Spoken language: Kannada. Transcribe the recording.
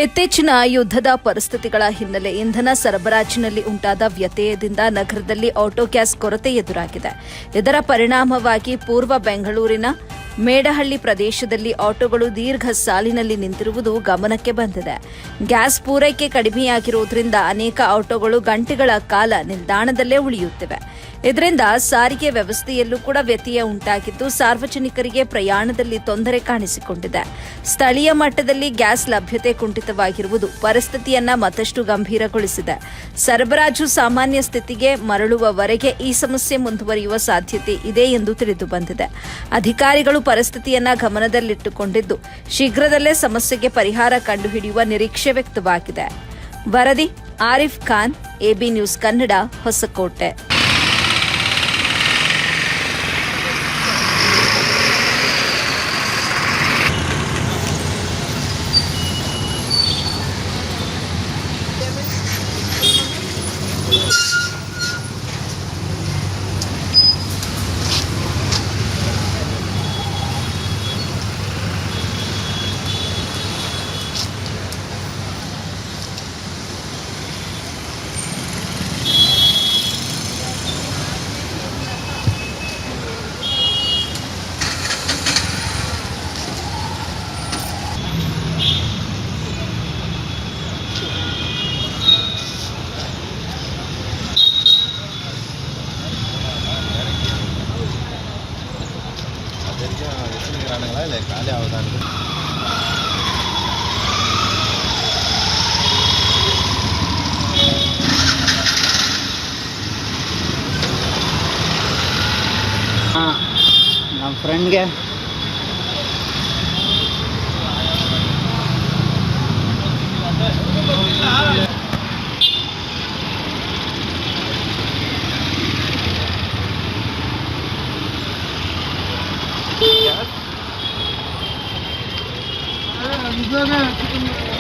ಇತ್ತೀಚಿನ ಯುದ್ಧದ ಪರಿಸ್ಥಿತಿಗಳ ಹಿನ್ನೆಲೆ ಇಂಧನ ಸರಬರಾಜಿನಲ್ಲಿ ಉಂಟಾದ ವ್ಯತ್ಯಯದಿಂದ ನಗರದಲ್ಲಿ ಆಟೋ ಗ್ಯಾಸ್ ಕೊರತೆ ಎದುರಾಗಿದೆ. ಇದರ ಪರಿಣಾಮವಾಗಿ ಪೂರ್ವ ಬೆಂಗಳೂರಿನ ಮೇಡಹಳ್ಳಿ ಪ್ರದೇಶದಲ್ಲಿ ಆಟೋಗಳು ದೀರ್ಘ ಸಾಲಿನಲ್ಲಿ ನಿಂತಿರುವುದು ಗಮನಕ್ಕೆ ಬಂದಿದೆ. ಗ್ಯಾಸ್ ಪೂರೈಕೆ ಕಡಿಮೆಯಾಗಿರುವುದರಿಂದ ಅನೇಕ ಆಟೋಗಳು ಗಂಟೆಗಳ ಕಾಲ ನಿಲ್ದಾಣದಲ್ಲೇ ಉಳಿಯುತ್ತಿವೆ. ಇದರಿಂದ ಸಾರಿಗೆ ವ್ಯವಸ್ಥೆಯಲ್ಲೂ ಕೂಡ ವ್ಯತ್ಯಯ ಉಂಟಾಗಿದ್ದು ಸಾರ್ವಜನಿಕರಿಗೆ ಪ್ರಯಾಣದಲ್ಲಿ ತೊಂದರೆ ಕಾಣಿಸಿಕೊಂಡಿದೆ. ಸ್ಥಳೀಯ ಮಟ್ಟದಲ್ಲಿ ಗ್ಯಾಸ್ ಲಭ್ಯತೆ ಕುಂಠಿತವಾಗಿರುವುದು ಪರಿಸ್ಥಿತಿಯನ್ನ ಮತ್ತಷ್ಟು ಗಂಭೀರಗೊಳಿಸಿದೆ. ಸರಬರಾಜು ಸಾಮಾನ್ಯ ಸ್ಥಿತಿಗೆ ಮರಳುವವರೆಗೆ ಈ ಸಮಸ್ಯೆ ಮುಂದುವರಿಯುವ ಸಾಧ್ಯತೆ ಇದೆ ಎಂದು ತಿಳಿದು ಬಂದಿದೆ. ಅಧಿಕಾರಿಗಳು ಪರಿಸ್ಥಿತಿಯನ್ನ ಗಮನದಲ್ಲಿಟ್ಟುಕೊಂಡಿದ್ದು ಶೀಘ್ರದಲ್ಲೇ ಸಮಸ್ಯೆಗೆ ಪರಿಹಾರ ಕಂಡುಹಿಡಿಯುವ ನಿರೀಕ್ಷೆ ವ್ಯಕ್ತವಾಗಿದೆ. ವರದಿ ಆರಿಫ್ ಖಾನ್, ಎಬಿ ನ್ಯೂಸ್ ಕನ್ನಡ, ಹೊಸಕೋಟೆ. காலி ஆகுதான்னு ನಮ್ಮ ಫ್ರೆಂಡ್ಗೆ Güzel.